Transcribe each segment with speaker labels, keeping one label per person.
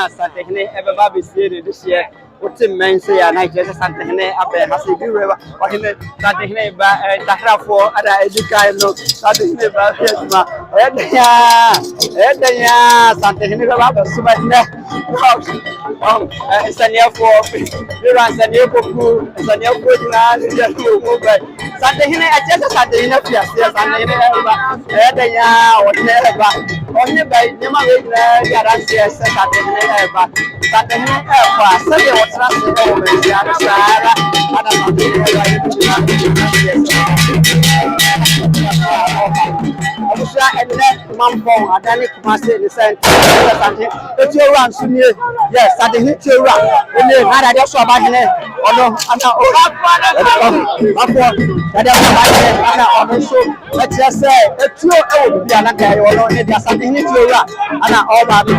Speaker 1: Asantehene ever be seen this year. What's the men say? And I just Asantehene up there. I see you river. What in the Asantehene Dakra for other education. Asantehene Basma. Asantehene Baba Subahina. It's a near for you run the near Poku. It's a near good man. Just you move. Asantehene, I just Asantehene. Yes, Asantehene. Whatever. Only by Nima Garancy, Asantehene. Asantehene, Sunday was transferred over the other side. And then Mampon, Adani Kumasi, the center. It's your run, Sunday. Yes, I hit you run. And then I just saw about it. Oh no, I'm not. Let's just say, it's your own. It's something hit you run. And all about it.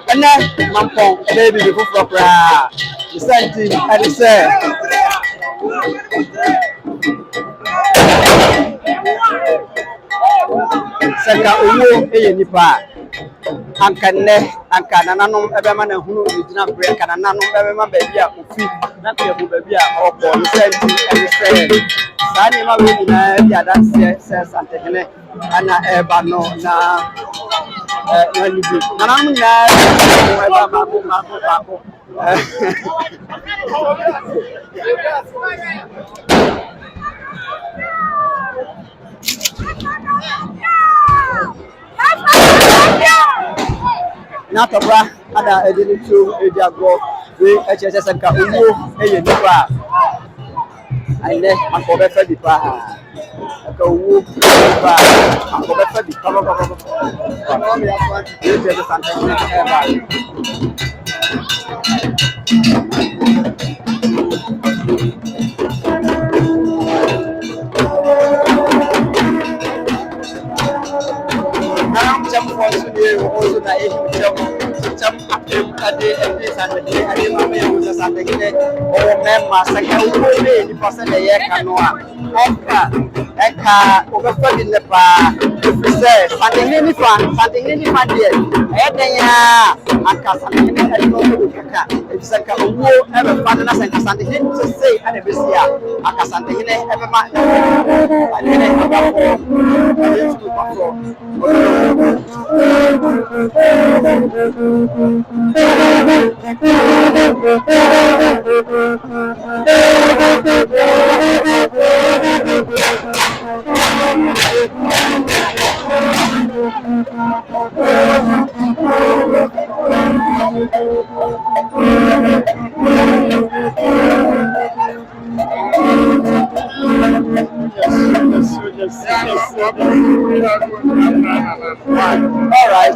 Speaker 1: And then Mampon, baby, before the same and the same. Saka uwo nipa ankane ankana nanom ebema na hunu ejina break kana nanom ebema baby a ofi na pe bu baby a opo senti and say sani ma we na bia that say Asantehene ana eba no na na nibi nanom na eba mako Natobra ada edini tu ejago we HSS nka uwo nipa aile akobe fe bi pa ka uwo pa akobe fe bi pa no me afanti HSS Asantehene eba jam for today also na jam ade Asantehene ade mama ya uza Asantehene o memma saka uwe ni pasa na ye kanoa eka obefa di nepa say Asantehene ni fan die edenya aka Asantehene ade no do kaka ebisaka owo ebe fa na Asantehene to say ade besia aka Asantehene ebe ma ade abafo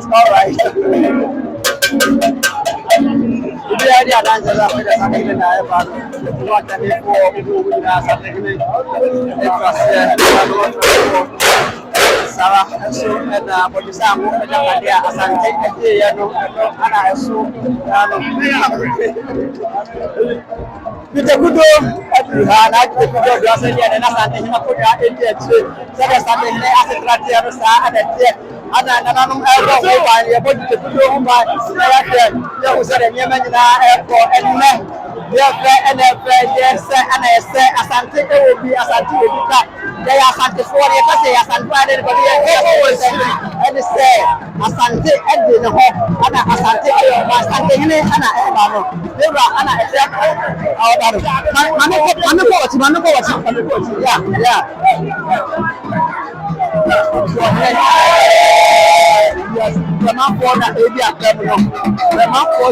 Speaker 1: All right. Dia danza la fede Asantehene na eba what the for Asantehene Sarah so and Bodisamu and Asante ya no ana so Kudo na kudo do Asante na Asantehene ko ya etie Asantehene asetrati ya sa adatie ana nanum ego ho ba ye bodi kudo ho ba ya usere nyema nyina eko enne ya fe yes ana ese Asante obi Asante obi ka ya Asante for ye ka se Asante ade ko ye and say Asante ade ne ho ana Asante ayo Asantehene ana eba no debra ana ese awado mane ko wati yeah yes the Mampon na ebi akam no the Mampon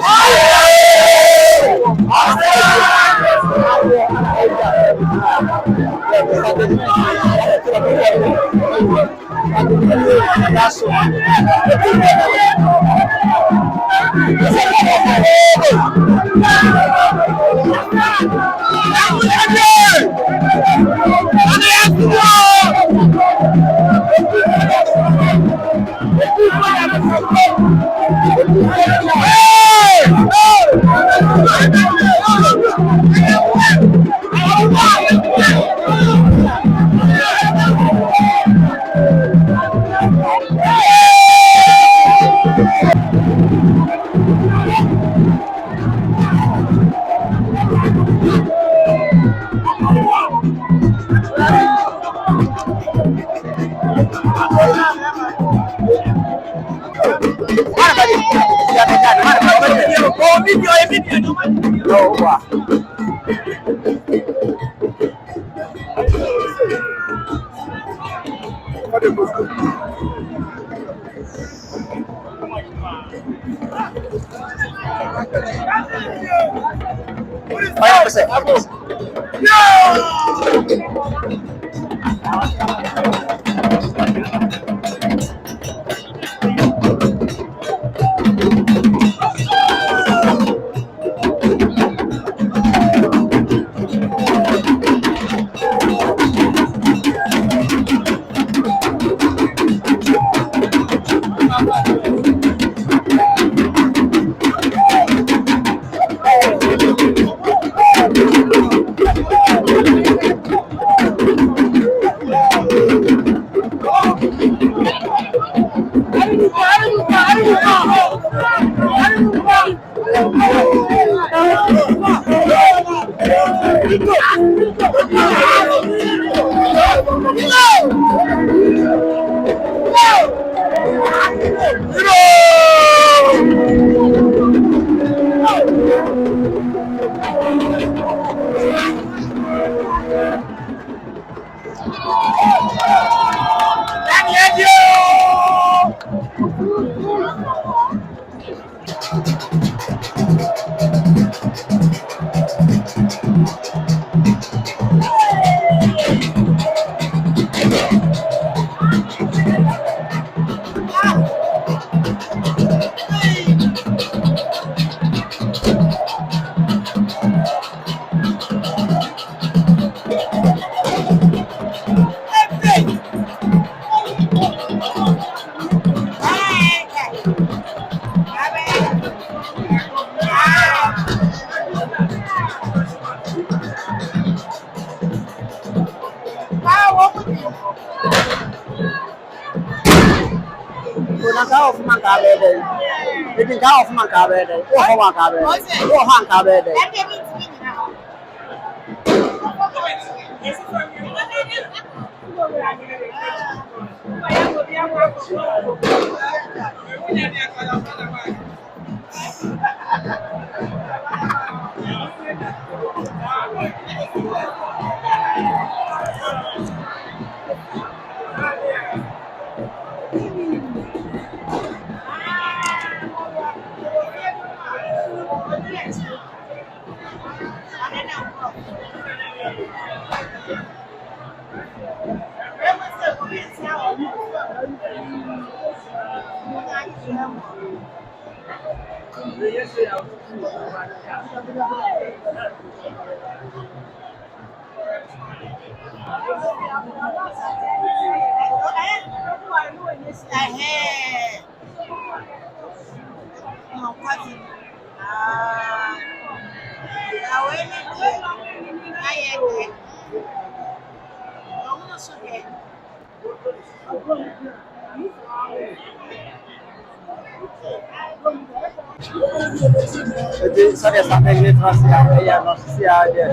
Speaker 1: Sorry, Asantehene trust ya no sia de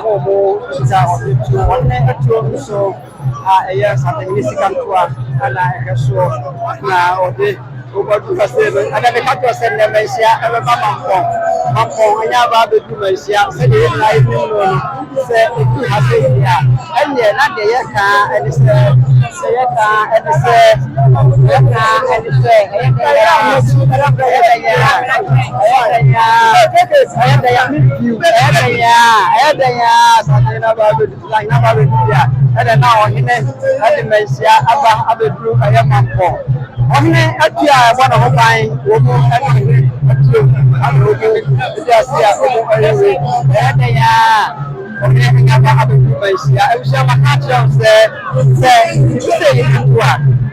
Speaker 1: omo isa otu one etu so ya Asantehene sikantua ana eheso na ode obodu kasebe ana be kato sen na mesia ebe Mampon Mampon anya ba be du masia se de na ibu no se etu ha se ya enye na de ye ka ene se ye ka ene se ye ka ene se ye ka ya Asante na ba be du na ba be du ya ene na ohine ade masia aba abedru aye Mampon ohine atua ebo na ho ban wo mu ene atuo ado Daasebre omo ayewe ene ya ohine nga ba abedru masia ebusha makatro se yitua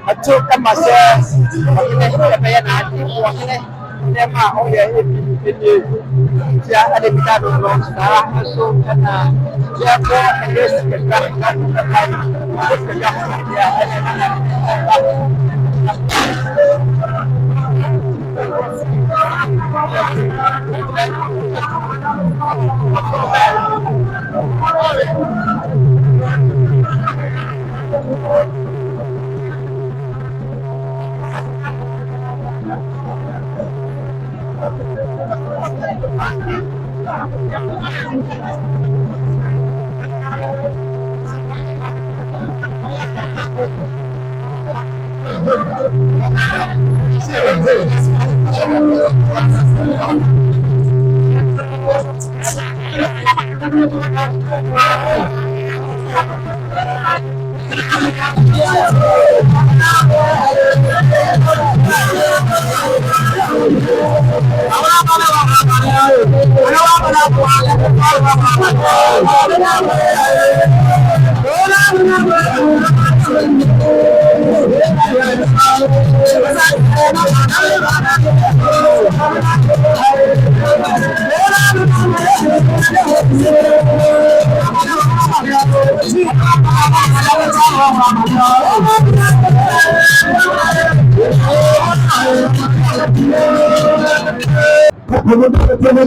Speaker 1: ato kama se ohine ebe ya na ade ohine nema oye ebi ya ade bitado no sara so na ya ko ene se ka ya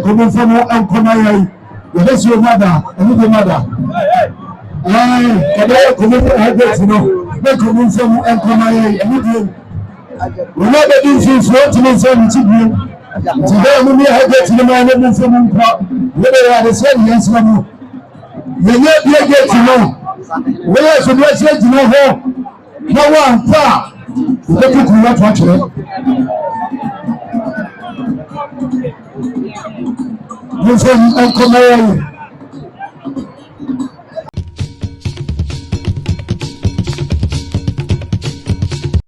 Speaker 2: Come from and come here. Yes, your mother, and your mother. Come from and come here. We know that this is what you say to you. Today, we have to the man and from whether I say yes or no. You know, you get to know. Where should I say to know? No one, pa. Let me not watch it. You from and come here.